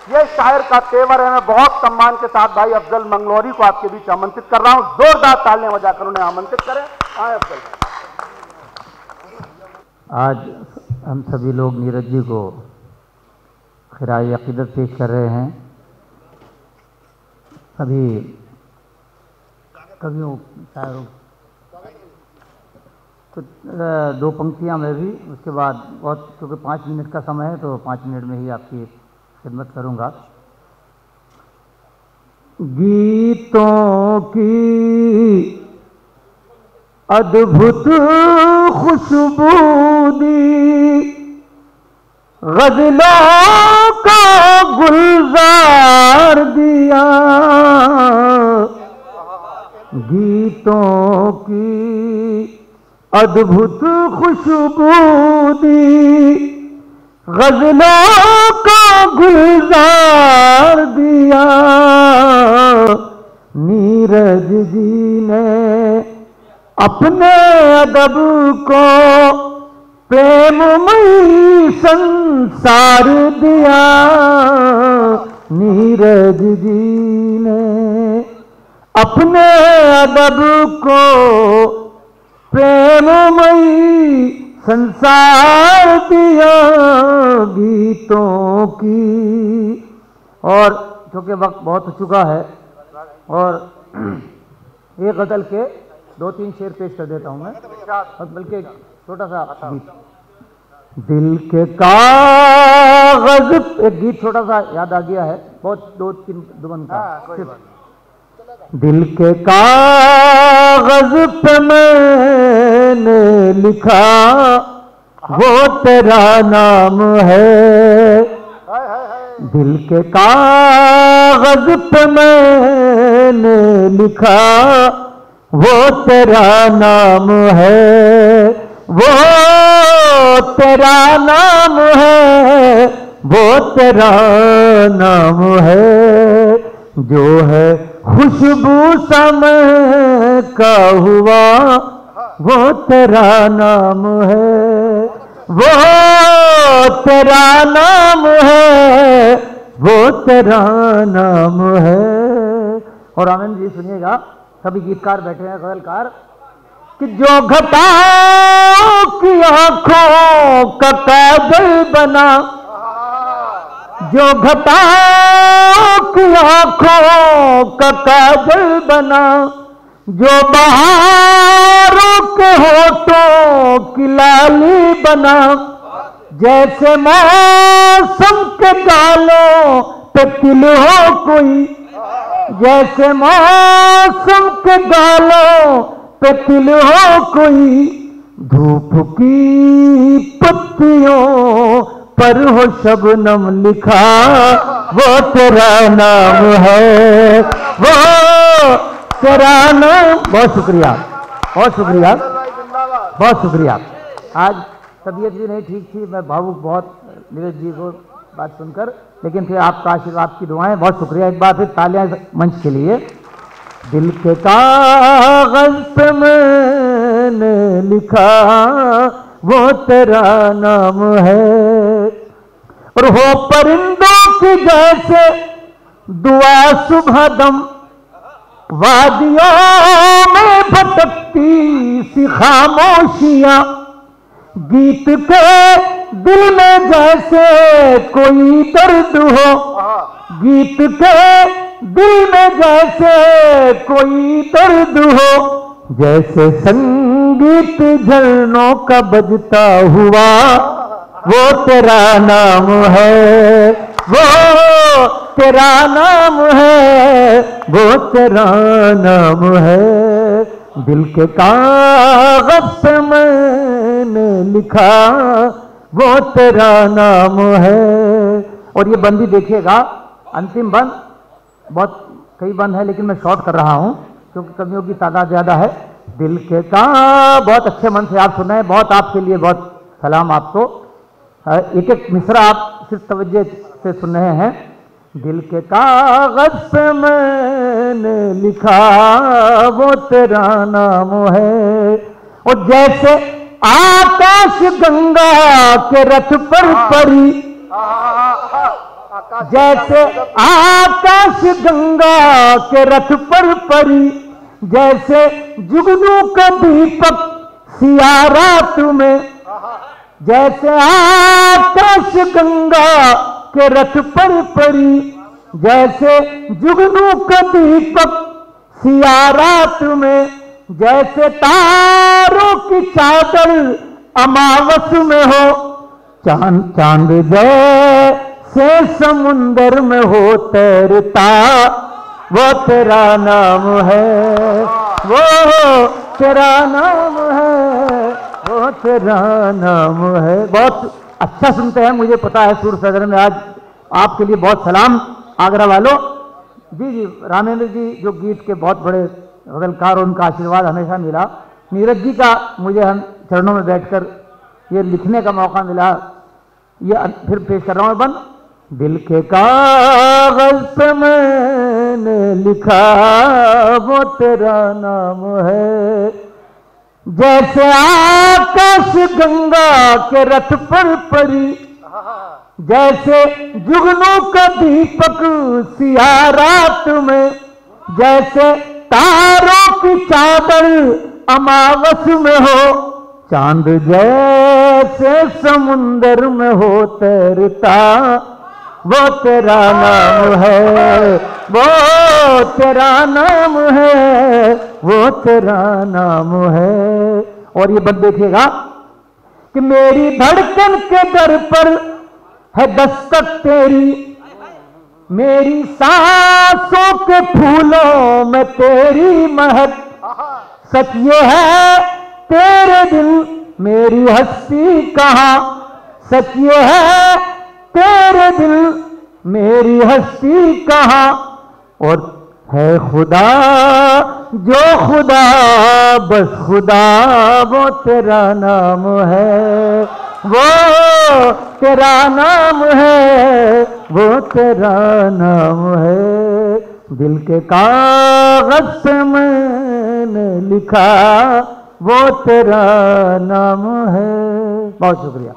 ये शायर का तेवर है। मैं बहुत सम्मान के साथ भाई अफजल मंगलोरी को आपके बीच आमंत्रित कर रहा हूं। जोरदार तालियां बजाकर उन्हें आमंत्रित करें। आए अफजल। आज हम सभी लोग नीरज जी को खिराए अकीदत पेश कर रहे हैं। सभी कवियों शायरों तो दो पंक्तियां मैं भी, उसके बाद बहुत, क्योंकि 5 मिनट का समय है तो 5 मिनट में ही आपकी खिदमत करूंगा। गीतों की अद्भुत खुशबू दी, गज़लों का गुलजार दिया, गीतों की अद्भुत खुशबू दी, गज़लों का गुलजार दिया। नीरज जी ने अपने अदब को प्रेममयी संसार दिया। नीरज जी ने अपने अदब को प्रेममयी संसार दिया। गीतों की, और क्योंकि वक्त बहुत हो चुका है और एक गज़ल के 2-3 शेर पेश कर देता हूं मैं, और बल्कि छोटा सा गीत। दिल के कागज, एक गीत छोटा सा याद आ गया है, बहुत 2-3 दुबन का। दिल के कागज पे मैंने लिखा, वो तेरा नाम है। दिल के कागज पे मैंने लिखा, वो तेरा नाम है। वो तेरा नाम है, वो तेरा नाम है। जो है खुशबू समय का हुआ, वो तेरा नाम है। वो तेरा नाम है, वो तेरा नाम है। और आनंद जी सुनिएगा, सभी गीतकार बैठे हैं, गजलकार, कि जो घटाओ की आंखों का काजल बना, जो घटाओ की आंखों का काजल बना, जो बहारों के होठों की लाली बना, जैसे मौसम के गालों पे तिल हो कोई, जैसे मौसम के गालों पे तिल हो कोई, धूप की पत्तियों पर हो शबनम लिखा, वो तेरा नाम है। वो तेरा नाम। बहुत शुक्रिया, बहुत शुक्रिया, बहुत शुक्रिया। आज तबीयत भी नहीं ठीक थी, मैं भावुक बहुत नीरज जी को बात सुनकर, लेकिन फिर आपका आशीर्वाद, आपकी दुआएं, बहुत शुक्रिया। एक बार फिर तालियां मंच के लिए। दिल के कागज पे मैंने लिखा, वो तेरा नाम है। और हो परिंदों की जैसे दुआ सुबह दम, वादियों में भटकती सी खामोशियां, गीत के दिल में जैसे कोई दर्द हो, गीत के दिल में जैसे कोई दर्द हो, जैसे संगीत झरनों का बजता हुआ, वो तेरा नाम है। वो तेरा नाम है, वो तेरा नाम है। दिल के कागज पे मैंने लिखा, वो तेरा नाम है। और ये बंद भी देखिएगा, अंतिम बंद, बहुत कई बंद है लेकिन मैं शॉर्ट कर रहा हूं क्योंकि कवियों की तादाद ज्यादा है। दिल के बहुत अच्छे मन से आप सुनाए, बहुत आपके लिए बहुत सलाम आपको। एक एक मिसरा आप सिर्फ तवज्जो से सुन रहे हैं। दिल के कागज पे मैंने लिखा, वो तेरा नाम है। और जैसे आकाश गंगा के रथ पर परी, जैसे आकाश गंगा के रथ पर परी, जैसे जुगनू का दीपक सिया रात में, जैसे आकाश गंगा के रथ पर परी, जैसे जुगनू का दीपक सिया रात में, जैसे तारों की चादर अमावस में हो, चांद चांद जैसे समुंदर में हो तैरता, वो तेरा नाम है, वो तेरा नाम है, वो तेरा नाम है। बहुत अच्छा सुनते हैं, मुझे पता है। सूर सदर में आज आपके लिए बहुत सलाम आगरा वालों। जी जी, रामेंद्र जी जो गीत के बहुत बड़े गजलकार, उनका आशीर्वाद हमेशा मिला। नीरज जी का मुझे हम चरणों में बैठकर ये लिखने का मौका मिला, ये फिर पेश कर रहा हूं। बन दिल के कागज पे मैंने लिखा, वो तेरा नाम है, जैसे आकाश गंगा के रथ पर परी, जैसे जुगनू का दीपक सिया रात में, जैसे तारों की चादर अमावस में हो, चांद जैसे समुंदर में हो तैरता, वो तेरा नाम है, वो तेरा नाम है, वो तेरा नाम है। और ये बंद देखिएगा कि मेरी धड़कन के दर पर है दस्तक तेरी, मेरी सांसों के फूलों में तेरी महक, सच ये है तेरे दिल मेरी हस्ती कहाँ, सच ये है तेरे दिल मेरी हस्ती कहाँ, और है खुदा जो खुदा बस खुदा, वो तेरा नाम है, वो तेरा नाम है, वो तेरा नाम है। दिल के कागज पे मैंने लिखा, वो तेरा नाम है। बहुत शुक्रिया।